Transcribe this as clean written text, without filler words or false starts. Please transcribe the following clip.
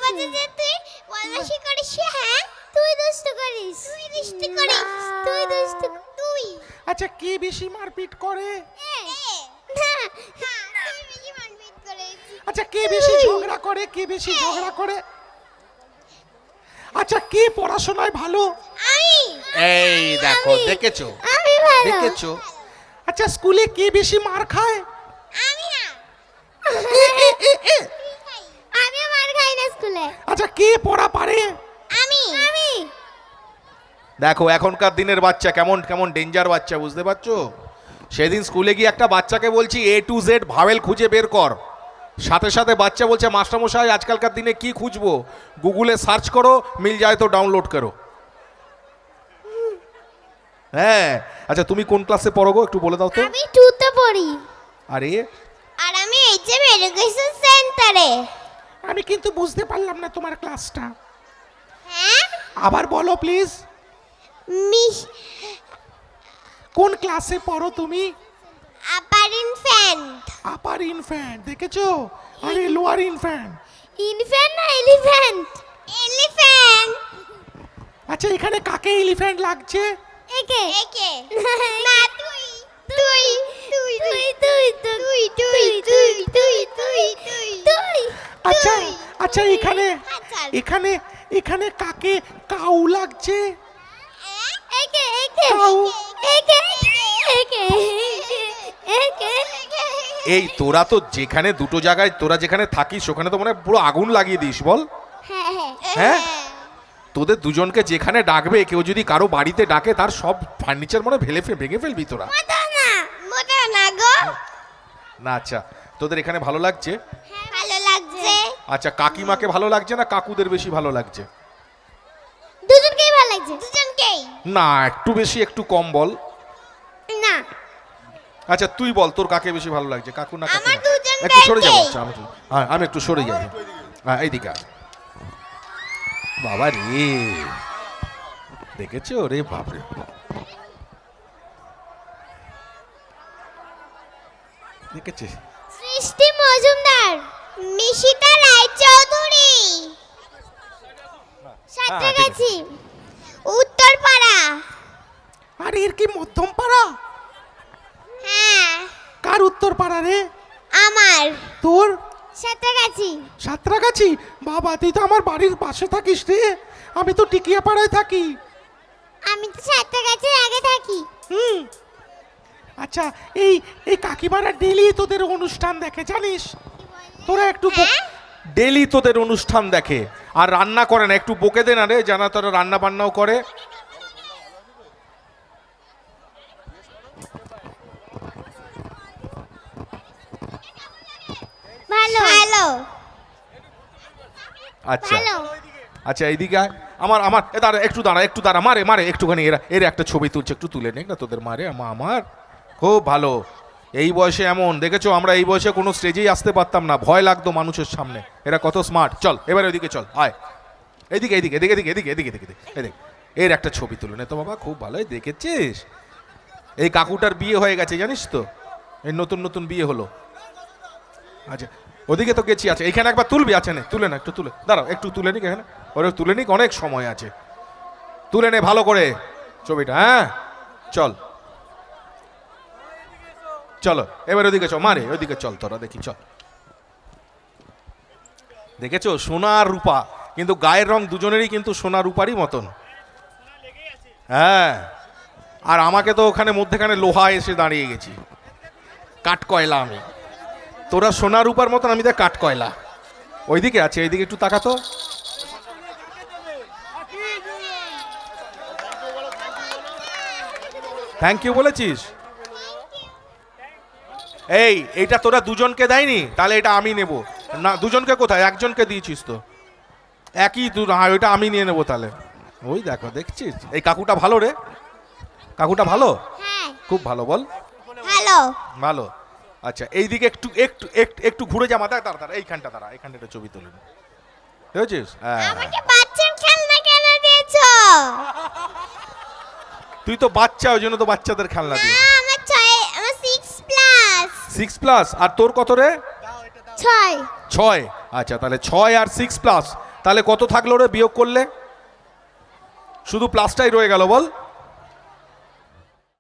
বলছে যে তুই বদমাশি করিস। হ্যাঁ, তুই দুষ্টু করিস, তুই দুষ্টু করিস, তুই দুষ্টু তুই। আচ্ছা কে বেশি মারপিট করে? না, তুই বেশি মারপিট করেছিস। আচ্ছা কে বেশি ঝগড়া করে? কে বেশি ঝগড়া করে? আচ্ছা কে পড়াশোনায় ভালো? আমি এই দেখো, দেখেছো আমি ভালো। দেখেছো? আচ্ছা স্কুলে কে বেশি মার খায়? আমি না, আমি মার খাই না স্কুলে। আচ্ছা কে পড়া পারে? আমি আমি দেখো এখনকার দিনের বাচ্চা কেমন কেমন ডেঞ্জার বাচ্চা, বুঝতে পারছো? সেদিন স্কুলে গিয়ে একটা বাচ্চাকে বলছি A to Z ভাওয়েল খুঁজে বের কর, সাথে সাথে বাচ্চা বলছে মাস্টারমশাই আজকালকার দিনে কি খুঁজবো, গুগলে সার্চ করো, মিল যায় তো ডাউনলোড করো। হ্যাঁ, আচ্ছা তুমি কোন ক্লাসে পড়ো গো, একটু বলে দাও তো। আমি টুতে পড়ি। আরে আর আমি এইচএম এডুকেশন সেন্টারে। আমি কিন্তু বুঝতে পারলাম না তোমার ক্লাসটা, হ্যাঁ, আবার বলো প্লিজ। মিস কোন ক্লাসে পড়ো তুমি? আপার ইনফ্যান্ট। আপার ইনফ্যান্ট, দেখেছো? আরে লোয়ার ইনফ্যান্ট। ইনফ্যান্ট না এলিফ্যান্ট? এলিফ্যান্ট। আচ্ছা এখানে কাকে এলিফ্যান্ট লাগছে? একে একে না, তুই তুই তুই তুই তুই তুই তুই তুই তুই তুই তুই। আচ্ছা আচ্ছা এখানে আচ্ছা। এখানে এখানে কাকে কাউ লাগছে? একে একে কাউ। একে একে একে। এই তোরা তো যেখানে দুটো জায়গায় তোরা যেখানে থাকিস ওখানে তো মানে পুরো আগুন লাগিয়ে দিস বল। হ্যাঁ হ্যাঁ? তোদের দুজনকে যেখানে ডাকবে, কেউ যদি কারো বাড়িতে ডাকে তার সব ফার্নিচার মনে ভেঙে ফেলবি তোরা। মোটা না গো। না আচ্ছা, তোদের এখানে ভালো লাগছে? হ্যাঁ, ভালো লাগছে। আচ্ছা কাকিমাকে ভালো লাগছে না কাকুদের বেশি ভালো লাগছে? দুজনকেই ভালো লাগছে, দুজনকেই। না একটু বেশি একটু কম বল। না, আচ্ছা তুই বল তোর কাকে বেশি ভালো লাগছে, কাকু না আমার কাকিমা? দুজনকেই। একটু সরে যাবো, আচ্ছা, আমি একটু সরে যাই। হ্যাঁ এইদিকে আয়। বাবা রে, দেখেছো রে বাপরে, দেখেছে? সৃষ্টি মজুমদার, মিশিতা রায়চৌধুরী, সাঁতরাগাছি, উত্তরপাড়া। আর এর কি মধ্যম পাড়া? হ্যাঁ, কার উত্তর পাড়া রে? আমার তোর? সাঁতরাগাছি। সাঁতরাগাছি? বাবা তুই তো আমার বাড়ির পাশে থাকিস রে, আমি তো টিকিয়া পাড়ায় থাকি। আমি তো সাঁতরাগাছির আগে থাকি। হুম। আচ্ছা এই এই কাকিমারা ডেলি তোদের অনুষ্ঠান দেখে জানিস? তোরা একটু হ্যাঁ? ডেলি তোদের অনুষ্ঠান দেখে আর রান্না করে না, একটু বকে দে না রে, জানা তোরা রান্না বান্নাও করে। ভালো ভালো আচ্ছা ভালো। আচ্ছা এইদিকে আয়। আমার আমার একটু দাঁড়া মারে একটুখানি, এরা একটা ছবি তুলছে, একটু তুলে নে না তোদের মারে। আমার খুব ভালো, এই বয়সে এমন দেখেছো, আমরা এই বয়সে কোনো স্টেজেই আসতে পারতাম না, ভয় লাগতো মানুষের সামনে, এরা কত স্মার্ট। চল এবার ওইদিকে চল, আয় এদিকে এদিকে এদিকে এদিকে এদিকে এদিকে এদিকে এদিকে এর একটা ছবি তুলে নে তো বাবা, খুব ভালো। দেখেছিস এই কাকুটার বিয়ে হয়ে গেছে জানিস তো, এই নতুন নতুন বিয়ে হলো। আচ্ছা ওদিকে তো গেছি, আছে এখানে একবার তুলবি, আছে নে তুলে না, একটু তুলে দাঁড়াও, একটু তুলে নিক এখানে, ওরে তুলে নিক, অনেক সময় আছে, তুলে নে ভালো করে ছবিটা। হ্যাঁ চল চলো এবার ওদিকে চল, মারে ওদিকে চল, তোরা দেখি চল। দেখেছো সোনা আর রূপা, কিন্তু গায়ের রং দুজনেরই কিন্তু সোনা রূপারই মতন। হ্যাঁ, আর আমাকে তো ওখানে মধ্যেখানে লোহা এসে দাঁড়িয়ে গেছি, কাঠ কয়লা আমি, তোরা সোনা রূপার মতন, আমি দেখ কাঠ কয়লা। ওইদিকে আছে, এইদিকে একটু তাকাতো। থ্যাংক ইউ বলেছিস? এইটা তোরা দুজনকে দেয়নি, তাহলে এটা আমি নেব না। দুজনকে কোথায়, একজনকে দিয়েছিস তো, একই হ্যাঁ ওইটা আমি নিয়ে নেবো তাহলে। ওই দেখো দেখছিস, এই কাকুটা ভালো রে, কাকুটা ভালো, হ্যাঁ, খুব ভালো। বল ভালো ভালো। আচ্ছা এইদিকে একটু একটু একটু একটু ঘুরে যা, মাথা দাঁড়া, এইখানটা দাঁড়া, এইখানটা একটা ছবি তুলে নে, বুঝেছিস? হ্যাঁ আমাকে বাচ্চার খেলনা কেন দিয়েছো? তুই তো বাচ্চা, ওই জন্য তো বাচ্চাদের খেলনা দিই। আমার 6+। 6+, আর তোর কত রে? 6। 6। আচ্ছা তাহলে 6 আর 6+, তাহলে কত থাকলো রে বিয়োগ করলে? শুধু প্লাসটাই রয়ে গেল বল।